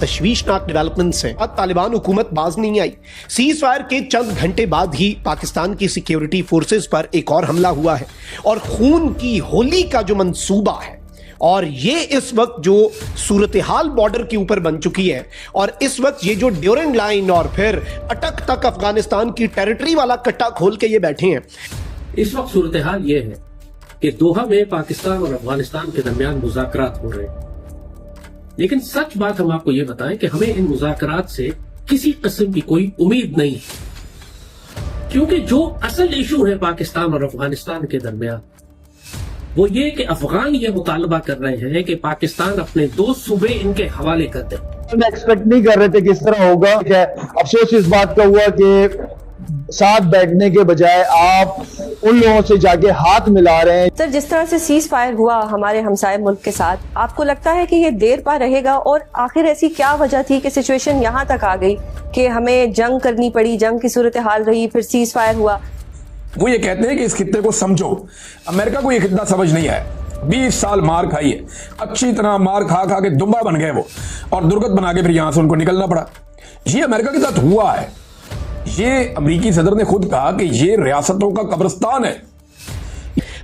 तशवीशनाक development से तालिबान हुकूमत बाज नहीं आई। सीज फायर के चंद घंटे बाद ही पाकिस्तान की सिक्योरिटी फोर्सेस पर एक और हमला हुआ है और खून की होली का जो मंसूबा है, और ये इस वक्त जो सूरत हाल बॉर्डर के ऊपर बन चुकी है, और इस वक्त ये जो ड्यूरेंड लाइन और फिर अटक तक अफगानिस्तान की टेरिटरी वाला कट्टा खोल के ये बैठे हैं। इस वक्त सूरत हाल ये है कि दोहा में पाकिस्तान और अफगानिस्तान के दरमियान मुज़ाकरात हो रहे हैं, लेकिन सच बात हम आपको ये बताएं कि हमें इन मुज़ाकरात से किसी किस्म की कोई उम्मीद नहीं है, क्योंकि जो असल इशू है पाकिस्तान और अफगानिस्तान के दरमियान वो ये कि अफगान ये मुतालबा कर रहे हैं कि पाकिस्तान अपने 2 सूबे इनके हवाले कर दे। हम एक्सपेक्ट नहीं कर रहे थे कि इस तरह होगा। अफसोस इस बात का हुआ कि साथ बैठने के बजाय आप उन लोगों से जाके हाथ मिला रहे हैं। सर, जिस तरह से सीज फायर हुआ हमारे हमसाये मुल्क के साथ, आपको लगता है कि ये देर पा रहेगा? और आखिर ऐसी क्या वजह थी कि सिचुएशन यहाँ तक आ गई कि हमें जंग करनी पड़ी, जंग की सूरत हाल रही, फिर सीज फायर हुआ? वो ये कहते हैं कि इस खित्ते को समझो। अमेरिका को ये खित्ता समझ नहीं आया। 20 साल मार खाई है, अच्छी तरह मार खा खा के दुम्बा बन गए वो, और दुर्गत बना के फिर यहां से उनको निकलना पड़ा। ये अमेरिका के साथ हुआ है। ये अमेरिकी सदर ने खुद कहा कि ये रियासतों का कब्रिस्तान है।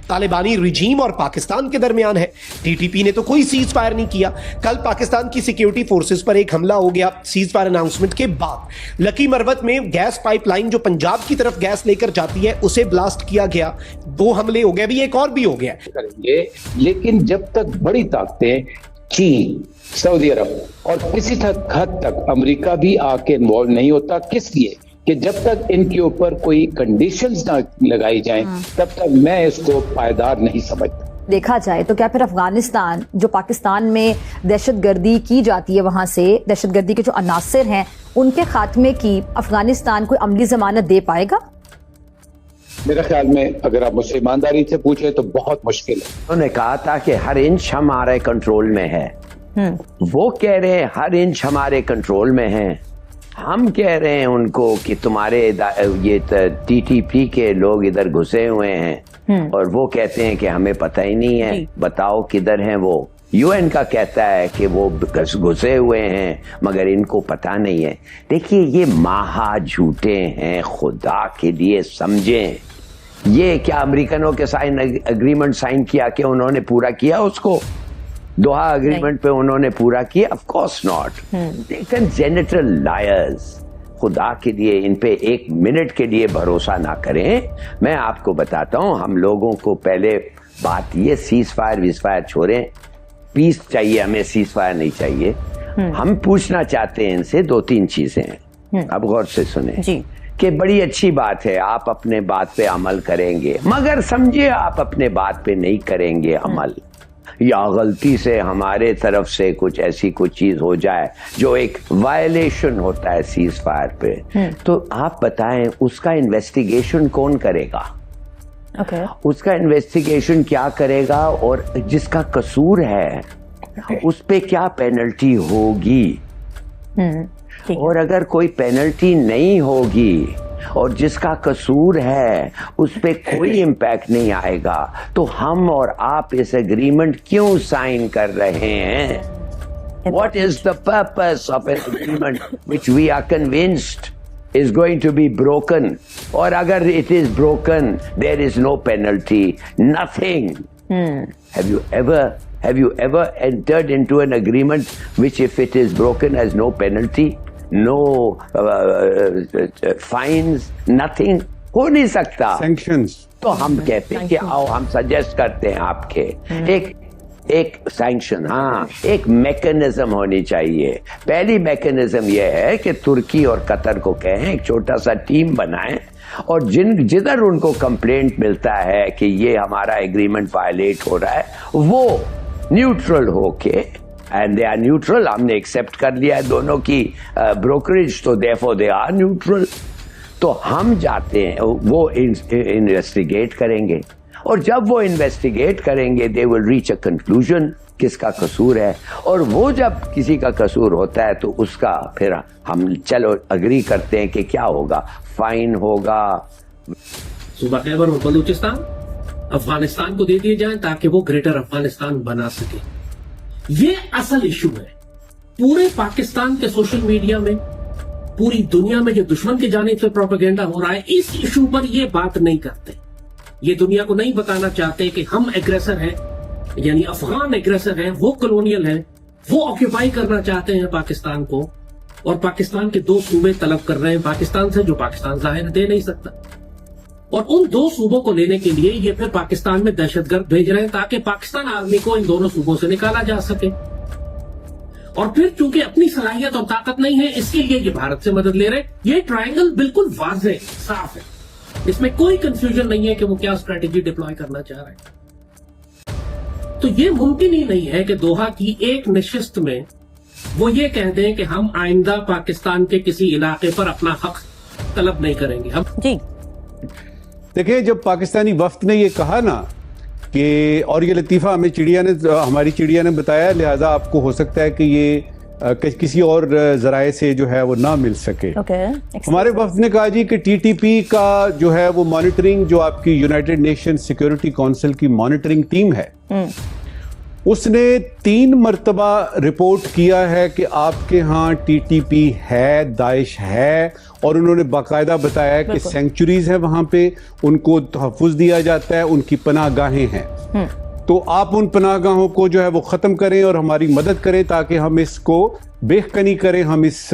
तालिबानी रिजीम और पाकिस्तान के दरमियान है। टीटीपी ने तो कोई सीज फायर नहीं किया। कल पाकिस्तान की सिक्योरिटी फोर्सेस पर एक हमला हो गया सीज फायर अनाउंसमेंट के बाद। लकी मरवत में गैस पाइपलाइन जो पंजाब की तरफ गैस लेकर जाती है उसे ब्लास्ट किया गया। 2 हमले हो गए, अभी एक और भी हो गया करेंगे। लेकिन जब तक बड़ी ताकतें चीन, सऊदी अरब और किसी हद तक अमेरिका भी आके इन्वॉल्व नहीं होता, किस लिए कि जब तक इनके ऊपर कोई कंडीशंस ना लगाई जाएं तब तक मैं इसको पायदार नहीं समझता। देखा जाए तो क्या फिर अफगानिस्तान, जो पाकिस्तान में दहशतगर्दी की जाती है, वहां से दहशतगर्दी के जो अनासर हैं उनके खात्मे की अफगानिस्तान कोई अमली जमानत दे पाएगा? मेरे ख्याल में अगर आप मुझसे ईमानदारी से पूछे तो बहुत मुश्किल है। उन्होंने कहा था कि हर इंच हमारे कंट्रोल में है। वो कह रहे हैं हर इंच हमारे कंट्रोल में है। हम कह रहे हैं उनको कि तुम्हारे ये टीटीपी के लोग इधर घुसे हुए हैं, और वो कहते हैं कि हमें पता ही नहीं है, बताओ किधर हैं वो। यूएन का कहता है कि वो घुसे हुए हैं मगर इनको पता नहीं है। देखिए, ये महा झूठे हैं, खुदा के लिए समझें। ये क्या अमेरिकनों के अग्रीमेंट साइन किया कि उन्होंने पूरा किया उसको? दोहा अग्रीमेंट पे उन्होंने पूरा किया? Of course not. लेकिन जेनेटल लायर्स, खुदा के लिए इन पे 1 मिनट के लिए भरोसा ना करें। मैं आपको बताता हूं, हम लोगों को पहले बात ये सीज फायर विज फायर छोड़ें, पीस चाहिए हमें, सीज फायर नहीं चाहिए। हम पूछना चाहते हैं इनसे 2-3 चीजें हैं। अब गौर से सुने कि बड़ी अच्छी बात है आप अपने बात पे अमल करेंगे, मगर समझिए आप अपने बात पे नहीं करेंगे अमल, या गलती से हमारे तरफ से कुछ ऐसी कुछ चीज हो जाए जो एक वायलेशन होता है सीज फायर पे, तो आप बताएं उसका इन्वेस्टिगेशन कौन करेगा? उसका इन्वेस्टिगेशन क्या करेगा, और जिसका कसूर है उस पे क्या पेनल्टी होगी? और अगर कोई पेनल्टी नहीं होगी और जिसका कसूर है उस पे कोई इम्पैक्ट नहीं आएगा, तो हम और आप इस एग्रीमेंट क्यों साइन कर रहे हैं? What is the purpose of an agreement which we are convinced is going to be broken? और अगर it is broken, there is no penalty, nothing. Have you ever entered into an agreement which, if it is broken, has no penalty? No fines, nothing? हो नहीं सकता। Sanctions. तो हम कहते हैं कि आओ हम सजेस्ट करते हैं आपके एक सैंक्शन, हाँ, एक मैकेनिज्म होनी चाहिए। पहली मैकेनिज्म यह है कि तुर्की और कतर को कहें एक छोटा सा टीम बनाएं, और जिधर उनको कंप्लेंट मिलता है कि ये हमारा एग्रीमेंट वायलेट हो रहा है, वो न्यूट्रल होके, एंड दे आर न्यूट्रल, हमने एक्सेप्ट कर लिया है दोनों की ब्रोकरेज, तो देयरफॉर दे आर न्यूट्रल। तो हम जाते हैं, वो इन्वेस्टिगेट करेंगे, और जब वो इन्वेस्टिगेट करेंगे they will reach a conclusion किसका कसूर है, और वो जब किसी का कसूर होता है तो उसका फिर हम चलो अग्री करते हैं कि क्या होगा, फाइन होगा। सूबा खैबर और बलूचिस्तान अफगानिस्तान को दे दिए जाएं ताकि वो ग्रेटर अफगानिस्तान बना सके। ये असल इशू है। पूरे पाकिस्तान के सोशल मीडिया में, पूरी दुनिया में जो दुश्मन की जानिब से प्रोपेगेंडा हो रहा है, इस इशू पर ये बात नहीं करते। ये दुनिया को नहीं बताना चाहते कि हम एग्रेसर हैं, यानी अफगान एग्रेसर हैं, वो कॉलोनियल हैं, वो ऑक्यूपाई करना चाहते हैं पाकिस्तान को, और पाकिस्तान के 2 सूबे तलब कर रहे हैं पाकिस्तान से, जो पाकिस्तान जाहिर दे नहीं सकता। और उन 2 सूबों को लेने के लिए ये फिर पाकिस्तान में दहशतगर्द भेज रहे हैं ताकि पाकिस्तान आर्मी को इन दोनों सूबों से निकाला जा सके। और फिर चूंकि अपनी सलाहियत और ताकत नहीं है, इसके लिए ये भारत से मदद ले रहे हैं। ये ट्रायंगल बिल्कुल वाज़ेह साफ है, इसमें कोई कंफ्यूजन नहीं है कि वो क्या स्ट्रेटेजी डिप्लॉय करना चाह रहे हैं। तो ये मुमकिन ही नहीं है कि दोहा की एक नशिस्त में वो ये कह दें कि हम आइंदा पाकिस्तान के किसी इलाके पर अपना हक तलब नहीं करेंगे। हम जी देखिए, जब पाकिस्तानी वफ्द ने ये कहा ना कि, और ये लतीफ़ा हमारी चिड़िया ने बताया, लिहाजा आपको हो सकता है कि ये किसी और जराए से जो है वो ना मिल सके। हमारे वफ्द ने कहा जी कि टीटीपी का जो है वो मॉनिटरिंग, जो आपकी यूनाइटेड नेशन सिक्योरिटी काउंसिल की मॉनिटरिंग टीम है, उसने 3 मरतबा रिपोर्ट किया है कि आपके यहाँ टीटीपी है, दाइश है, और उन्होंने बाकायदा बताया कि सेंचुरीज है वहां पे, उनको तहफ़्फ़ुज़ दिया जाता है, उनकी पनाहगाहें हैं। तो आप उन पनाहगाहों को जो है वो ख़त्म करें और हमारी मदद करें ताकि हम इसको बेखनी करें, हम इस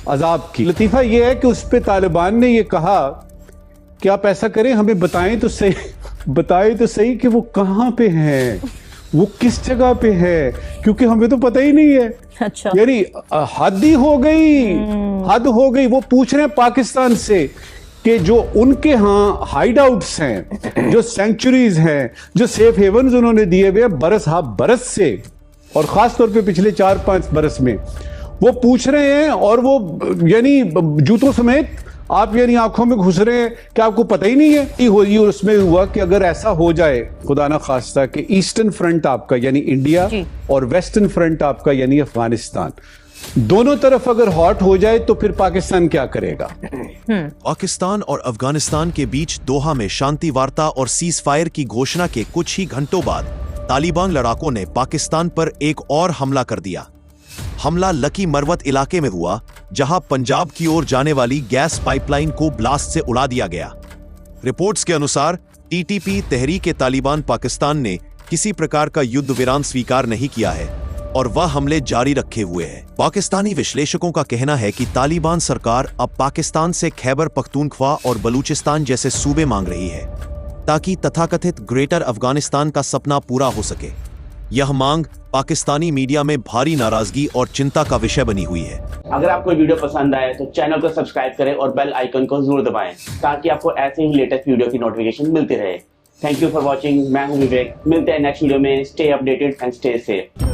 अजाब की। लतीफ़ा ये है कि उस पर तालिबान ने ये कहा कि आप ऐसा करें, हमें बताएं तो सही कि वो कहाँ पे हैं, वो किस जगह पे है, क्योंकि हमें तो पता ही नहीं है। अच्छा, यानी हद ही हो गई, हद हो गई। वो पूछ रहे हैं पाकिस्तान से कि जो उनके यहाँ हाइड आउट्स हैं, जो सेंचुरीज हैं, जो सेफ हेवन्स उन्होंने दिए हुए बरस से, और खास तौर पे पिछले 4-5 बरस में वो पूछ रहे हैं, और वो यानी जूतों समेत आप यानी आंखों में घुस रहे हैं कि आपको पता ही नहीं है। और उसमें हुआ कि अगर ऐसा हो जाए खुदा ना खास्ता कि ईस्टर्न फ्रंट आपका यानी इंडिया और वेस्टर्न फ्रंट आपका यानी अफगानिस्तान, दोनों तरफ अगर हॉट हो जाए तो फिर पाकिस्तान क्या करेगा? पाकिस्तान और अफगानिस्तान के बीच दोहा में शांति वार्ता और सीज फायर की घोषणा के कुछ ही घंटों बाद तालिबान लड़ाकों ने पाकिस्तान पर एक और हमला कर दिया। हमला लकी मरवत इलाके में हुआ, जहां पंजाब की ओर जाने वाली गैस पाइपलाइन को ब्लास्ट से उड़ा दिया गया। रिपोर्ट्स के अनुसार टीटीपी तहरीक-ए-तालिबान पाकिस्तान ने किसी प्रकार का युद्ध विराम स्वीकार नहीं किया है और वह हमले जारी रखे हुए है। पाकिस्तानी विश्लेषकों का कहना है कि तालिबान सरकार अब पाकिस्तान से खैबर पख्तूनख्वा और बलूचिस्तान जैसे सूबे मांग रही है ताकि तथाकथित ग्रेटर अफगानिस्तान का सपना पूरा हो सके। यह मांग पाकिस्तानी मीडिया में भारी नाराजगी और चिंता का विषय बनी हुई है। अगर आपको वीडियो पसंद आए तो चैनल को सब्सक्राइब करें और बेल आइकन को जरूर दबाएं ताकि आपको ऐसे ही लेटेस्ट वीडियो की नोटिफिकेशन मिलती रहे। Thank you for watching. मैं हूं विवेक। मिलते हैं नेक्स्ट वीडियो में। Stay updated and stay safe.